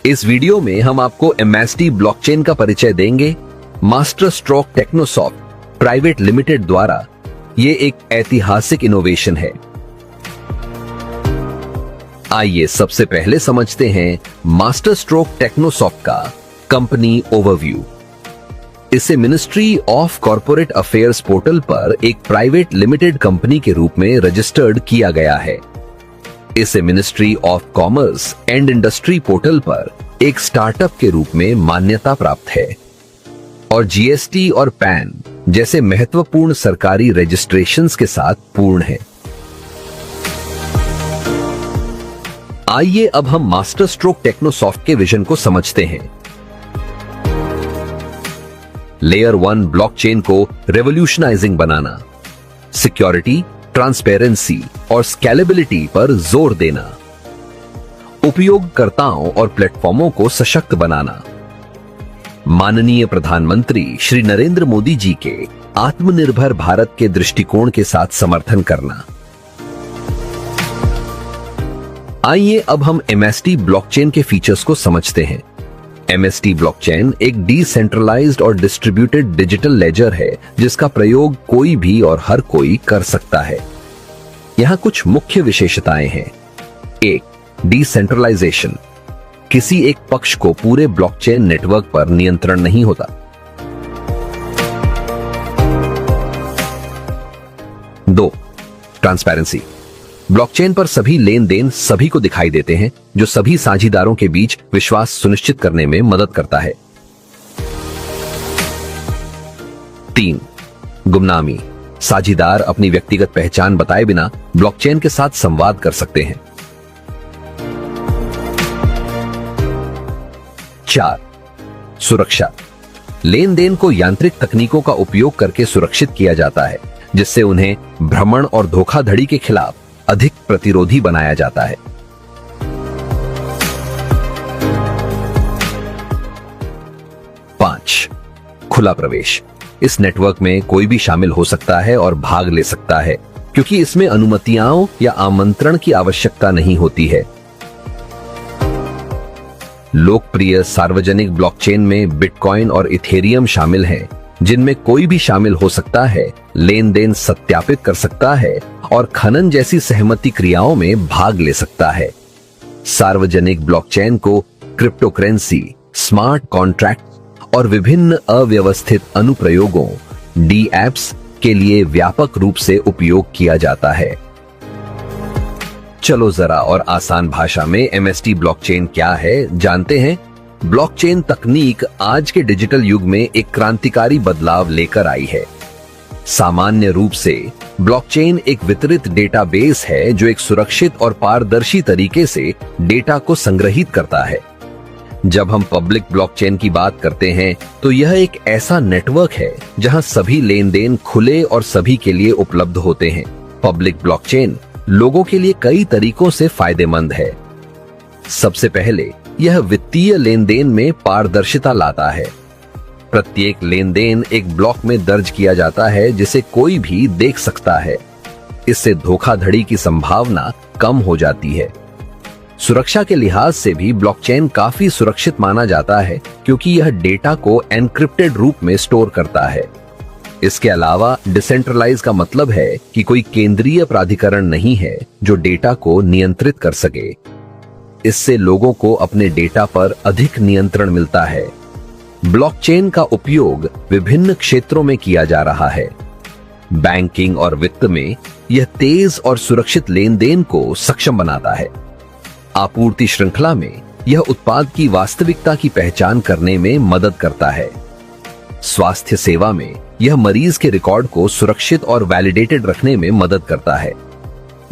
इस वीडियो में हम आपको MST ब्लॉकचेन का परिचय देंगे। मास्टर स्ट्रोक टेक्नोसॉफ्ट प्राइवेट लिमिटेड द्वारा ये एक ऐतिहासिक इनोवेशन है। आइए सबसे पहले समझते हैं मास्टर स्ट्रोक टेक्नोसॉफ्ट का कंपनी ओवरव्यू। इसे ministry of corporate affairs portal पर एक प्राइवेट लिमिटेड कंपनी के रूप में रजिस्टर्ड किया गया है। इसे ministry of commerce and industry portal पर एक स्टार्टअप के रूप में मान्यता प्राप्त है और GST और पैन जैसे महत्वपूर्ण सरकारी रजिस्ट्रेशंस के साथ पूर्ण है। आइए अब हम मास्टर स्ट्रोक टेक्नोसॉफ्ट के विजन को समझते हैं। लेयर 1 ब्लॉकचेन को रेवोल्यूशनाइजिंग बनाना, सिक्योरिटी, ट्रांसपेरेंसी और स्केलेबिलिटी पर जोर देना, उपयोगकर्ताओं और प्लेटफॉर्मों को सशक्त बनाना, माननीय प्रधानमंत्री श्री नरेंद्र मोदी जी के आत्मनिर्भर भारत के दृष्टिकोण के साथ समर्थन करना। आइए अब हम MST ब्लॉकचेन के फीचर्स को समझते हैं। MST ब्लॉकचेन एक डिसेंट्रलाइज्ड और डिस्ट्रीब्यूटेड डिजिटल लेजर है जिसका प्रयोग कोई भी और हर कोई कर सकता है। यहां कुछ मुख्य विशेषताएं हैं। 1. डिसेंट्रलाइजेशन। किसी एक पक्ष को पूरे ब्लॉकचेन नेटवर्क पर नियंत्रण नहीं होता। 2. ट्रांसपेरेंसी। ब्लॉकचेन पर सभी लेन देन सभी को दिखाई देते हैं, जो सभी साझीदारों के बीच विश्वास सुनिश्चित करने में मदद करता है। 3. गुमनामी। साझीदार अपनी व्यक्तिगत पहचान बताए बिना ब्लॉकचेन के साथ संवाद कर सकते हैं। 4. सुरक्षा। लेन देन को यांत्रिक तकनीकों का उपयोग करके सुरक्षित किया जाता है, जिससे उन्हें भ्रमण और धोखाधड़ी के खिलाफ अधिक प्रतिरोधी बनाया जाता है। 5. खुला प्रवेश। इस नेटवर्क में कोई भी शामिल हो सकता है और भाग ले सकता है, क्योंकि इसमें अनुमतियों या आमंत्रण की आवश्यकता नहीं होती है। लोकप्रिय सार्वजनिक ब्लॉकचेन में बिटकॉइन और इथेरियम शामिल हैं, जिनमें कोई भी शामिल हो सकता है, लेन देन सत्यापित कर सकता है और खनन जैसी सहमति क्रियाओं में भाग ले सकता है। सार्वजनिक ब्लॉकचेन को क्रिप्टोकरेंसी, स्मार्ट कॉन्ट्रैक्ट और विभिन्न अव्यवस्थित अनुप्रयोगों DApps के लिए व्यापक रूप से उपयोग किया जाता है। चलो जरा और आसान भाषा में MST ब्लॉकचेन क्या है जानते हैं। ब्लॉकचेन तकनीक आज के डिजिटल युग में एक क्रांतिकारी बदलाव लेकर आई है। सामान्य रूप से ब्लॉकचेन एक वितरित डेटाबेस है जो एक सुरक्षित और पारदर्शी तरीके से डेटा को संग्रहित करता है। जब हम पब्लिक ब्लॉकचेन की बात करते हैं तो यह एक ऐसा नेटवर्क है जहां सभी लेन देन खुले और सभी के लिए उपलब्ध होते हैं। पब्लिक ब्लॉकचेन लोगों के लिए कई तरीकों से फायदेमंद है। सबसे पहले यह वित्तीय लेन देन में पारदर्शिता लाता है। प्रत्येक लेन देन एक ब्लॉक में दर्ज किया जाता है जिसे कोई भी देख सकता है। इससे धोखाधड़ी की संभावना कम हो जाती है। सुरक्षा के लिहाज से भी ब्लॉकचेन काफी सुरक्षित माना जाता है, क्योंकि यह डेटा को एन्क्रिप्टेड रूप में स्टोर करता है। इसके अलावा डिसेंट्रलाइज का मतलब है कि कोई केंद्रीय प्राधिकरण नहीं है जो डेटा को नियंत्रित कर सके। इससे लोगों को अपने डेटा पर अधिक नियंत्रण मिलता है। ब्लॉकचेन का उपयोग विभिन्न क्षेत्रों में किया जा रहा है। बैंकिंग और वित्त में यह तेज और सुरक्षित लेन देन को सक्षम बनाता है। आपूर्ति श्रृंखला में यह उत्पाद की वास्तविकता की पहचान करने में मदद करता है। स्वास्थ्य सेवा में यह मरीज के रिकॉर्ड को सुरक्षित और वैलिडेटेड रखने में मदद करता है।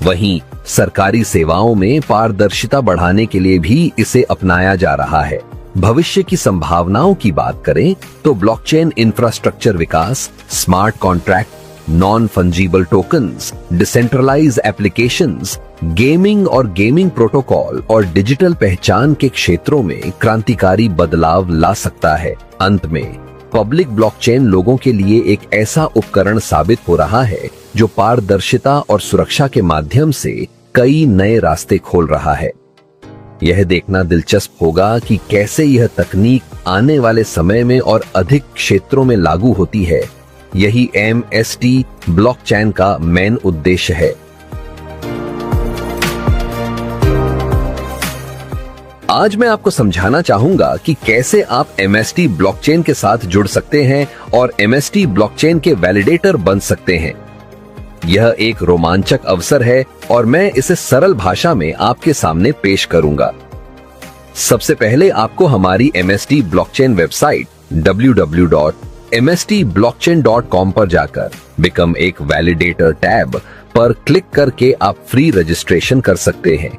वहीं सरकारी सेवाओं में पारदर्शिता बढ़ाने के लिए भी इसे अपनाया जा रहा है। भविष्य की संभावनाओं की बात करें तो ब्लॉकचेन इंफ्रास्ट्रक्चर विकास, smart contract, non fungible tokens, decentralize applications, gaming protocol और डिजिटल पहचान के क्षेत्रों में क्रांतिकारी बदलाव ला सकता है। अंत में पब्लिक ब्लॉकचेन लोगों के लिए एक ऐसा उपकरण साबित हो रहा है जो पारदर्शिता और सुरक्षा के माध्यम से कई नए रास्ते खोल रहा है। यह देखना दिलचस्प होगा कि कैसे यह तकनीक आने वाले समय में और अधिक क्षेत्रों में लागू होती है। यही MST ब्लॉकचेन का मेन उद्देश्य है। आज मैं आपको समझाना चाहूंगा कि कैसे आप MST ब्लॉकचेन के साथ जुड़ सकते हैं और MST ब्लॉकचेन के वैलिडेटर बन सकते हैं। यह एक रोमांचक अवसर है और मैं इसे सरल भाषा में आपके सामने पेश करूंगा। सबसे पहले आपको हमारी MST ब्लॉकचेन वेबसाइट www.mstblockchain.com पर जाकर बिकम एक वैलिडेटर टैब पर क्लिक करके आप फ्री रजिस्ट्रेशन कर सकते हैं,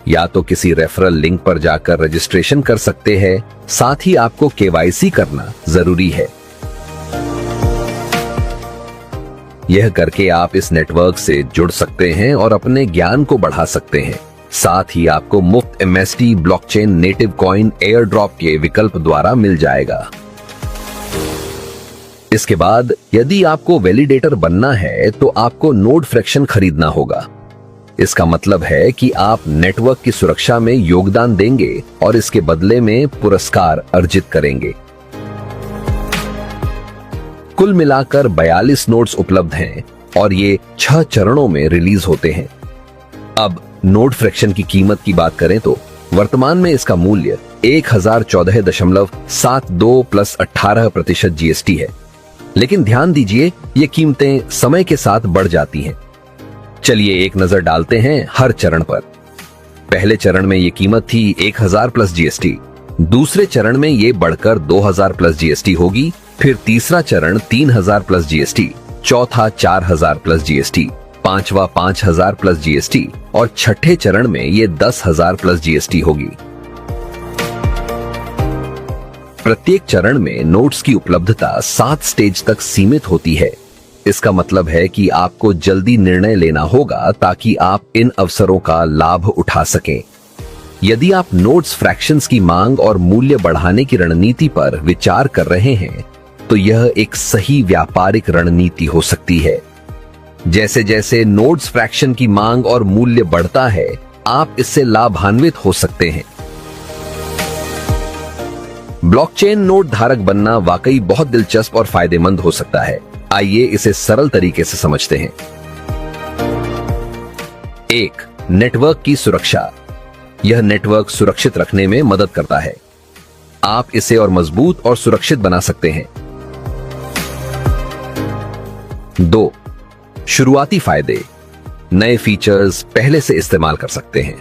या तो किसी रेफरल लिंक पर जाकर रजिस्ट्रेशन कर सकते हैं। साथ ही आपको KYC करना जरूरी है। यह करके आप इस नेटवर्क से जुड़ सकते हैं और अपने ज्ञान को बढ़ा सकते हैं। साथ ही आपको मुफ्त MST blockchain native coin air drop के विकल्प द्वारा मिल जाएगा। इसके बाद यदि आपको वैलिडेटर बनना है तो आपको नोड फ्रैक्शन खरीदना होगा। इसका मतलब है कि आप नेटवर्क की सुरक्षा में योगदान देंगे और इसके बदले में पुरस्कार अर्जित करेंगे। कुल मिलाकर 42 नोड्स उपलब्ध हैं और ये 6 चरणों में रिलीज होते हैं। अब नोड फ्रैक्शन की कीमत की बात करें तो वर्तमान में इसका मूल्य 1014.72 प्लस 18% GST है। लेकिन ध्यान दीजिए, ये कीमतें समय के साथ बढ़ जाती हैं। चलिए एक नजर डालते हैं हर चरण पर। पहले चरण में ये कीमत थी 1000 प्लस GST, दूसरे चरण में ये बढ़कर 2000 प्लस GST होगी, फिर तीसरा चरण 3000 प्लस GST, चौथा 4000 प्लस GST, पांचवा 5000 प्लस GST और छठे चरण में ये 10,000 प्लस GST होगी। प्रत्येक चरण में नोट्स की उपलब्धता 7 स्टेज तक सीमित होती है। इसका मतलब है कि आपको जल्दी निर्णय लेना होगा ताकि आप इन अवसरों का लाभ उठा सकें। यदि आप नोट्स फ्रैक्शंस की मांग और मूल्य बढ़ाने की रणनीति पर विचार कर रहे हैं तो यह एक सही व्यापारिक रणनीति हो सकती है। जैसे जैसे नोट्स फ्रैक्शन की मांग और मूल्य बढ़ता है, आप इससे लाभान्वित हो सकते हैं। ब्लॉकचेन नोड धारक बनना वाकई बहुत दिलचस्प और फायदेमंद हो सकता है। आइए इसे सरल तरीके से समझते हैं। 1. नेटवर्क की सुरक्षा। यह नेटवर्क सुरक्षित रखने में मदद करता है। आप इसे और मजबूत और सुरक्षित बना सकते हैं। 2. शुरुआती फायदे। नए फीचर्स पहले से इस्तेमाल कर सकते हैं।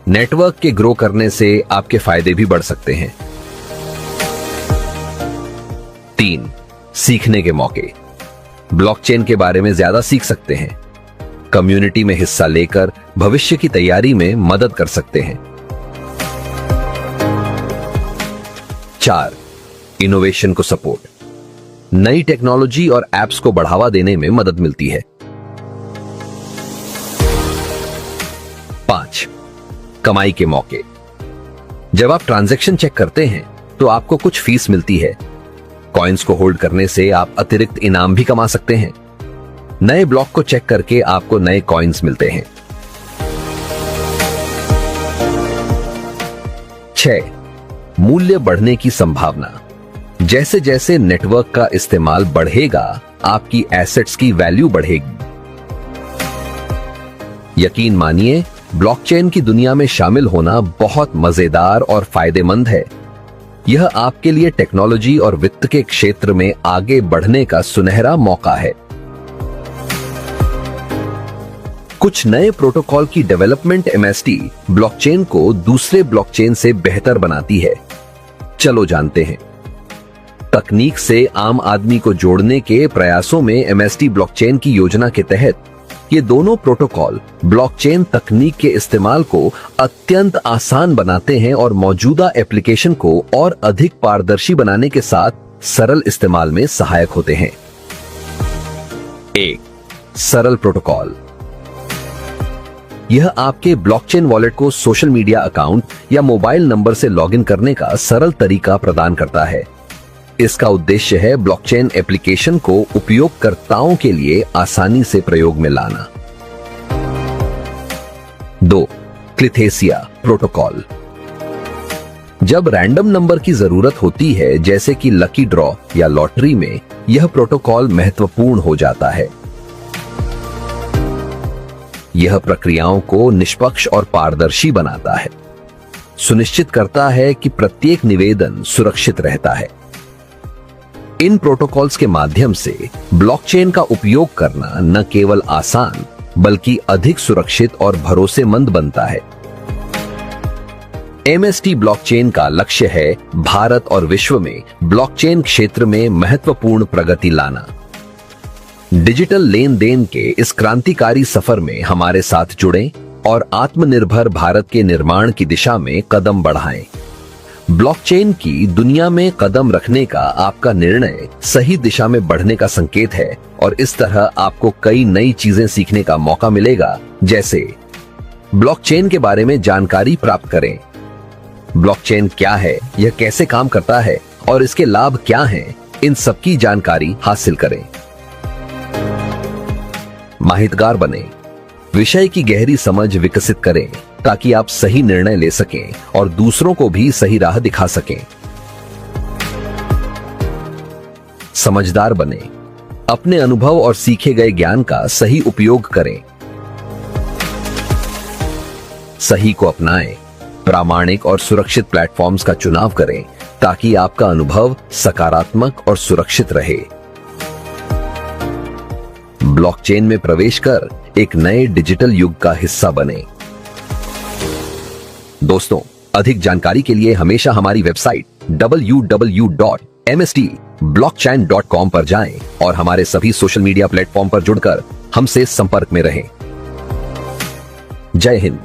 नेटवर्क के ग्रो करने से आपके फायदे भी बढ़ सकते हैं। 3. सीखने के मौके। ब्लॉकचेन के बारे में ज्यादा सीख सकते हैं। कम्युनिटी में हिस्सा लेकर भविष्य की तैयारी में मदद कर सकते हैं। 4. इनोवेशन को सपोर्ट। नई टेक्नोलॉजी और एप्स को बढ़ावा देने में मदद मिलती है। 5. कमाई के मौके। जब आप ट्रांजैक्शन चेक करते हैं तो आपको कुछ फीस मिलती है। कॉइन्स को होल्ड करने से आप अतिरिक्त इनाम भी कमा सकते हैं। नए ब्लॉक को चेक करके आपको नए कॉइन्स मिलते हैं। 6. मूल्य बढ़ने की संभावना। जैसे जैसे नेटवर्क का इस्तेमाल बढ़ेगा, आपकी एसेट्स की वैल्यू बढ़ेगी। यकीन मानिए, ब्लॉकचेन की दुनिया में शामिल होना बहुत मजेदार और फायदेमंद है। यह आपके लिए टेक्नोलॉजी और वित्त के क्षेत्र में आगे बढ़ने का सुनहरा मौका है। कुछ नए प्रोटोकॉल की डेवलपमेंट MST ब्लॉकचेन को दूसरे ब्लॉकचेन से बेहतर बनाती है। चलो जानते हैं। तकनीक से आम आदमी को जोड़ने के प्रयासों में MST ब्लॉकचेन की योजना के तहत ये दोनों प्रोटोकॉल ब्लॉकचेन तकनीक के इस्तेमाल को अत्यंत आसान बनाते हैं और मौजूदा एप्लीकेशन को और अधिक पारदर्शी बनाने के साथ सरल इस्तेमाल में सहायक होते हैं। 1. सरल प्रोटोकॉल। यह आपके ब्लॉकचेन वॉलेट को सोशल मीडिया अकाउंट या मोबाइल नंबर से लॉगिन करने का सरल तरीका प्रदान करता है। इसका उद्देश्य है ब्लॉकचेन एप्लीकेशन को उपयोगकर्ताओं के लिए आसानी से प्रयोग में लाना। 2. क्लिथेसिया प्रोटोकॉल। जब रैंडम नंबर की जरूरत होती है, जैसे कि लकी ड्रॉ या लॉटरी में, यह प्रोटोकॉल महत्वपूर्ण हो जाता है। यह प्रक्रियाओं को निष्पक्ष और पारदर्शी बनाता है, सुनिश्चित करता है कि प्रत्येक निवेदन सुरक्षित रहता है। इन प्रोटोकॉल्स के माध्यम से ब्लॉकचेन का उपयोग करना न केवल आसान बल्कि अधिक सुरक्षित और भरोसेमंद बनता है। MST ब्लॉकचेन का लक्ष्य है भारत और विश्व में ब्लॉकचेन क्षेत्र में महत्वपूर्ण प्रगति लाना। डिजिटल लेन देन के इस क्रांतिकारी सफर में हमारे साथ जुड़ें और आत्मनिर्भर भारत के निर्माण की दिशा में कदम बढ़ाएं। ब्लॉकचेन की दुनिया में कदम रखने का आपका निर्णय सही दिशा में बढ़ने का संकेत है और इस तरह आपको कई नई चीजें सीखने का मौका मिलेगा, जैसे ब्लॉकचेन के बारे में जानकारी प्राप्त करें। ब्लॉकचेन क्या है, यह कैसे काम करता है और इसके लाभ क्या हैं, इन सब की जानकारी हासिल करें। माहितगार बने, विषय की गहरी समझ विकसित करें ताकि आप सही निर्णय ले सकें और दूसरों को भी सही राह दिखा सकें। समझदार बने, अपने अनुभव और सीखे गए ज्ञान का सही उपयोग करें। सही को अपनाएं, प्रामाणिक और सुरक्षित प्लेटफॉर्म्स का चुनाव करें ताकि आपका अनुभव सकारात्मक और सुरक्षित रहे। ब्लॉकचेन में प्रवेश कर एक नए डिजिटल युग का हिस्सा बने। दोस्तों, अधिक जानकारी के लिए हमेशा हमारी वेबसाइट www.mstblockchain.com पर जाएं और हमारे सभी सोशल मीडिया प्लेटफॉर्म पर जुड़कर हमसे संपर्क में रहें। जय हिंद।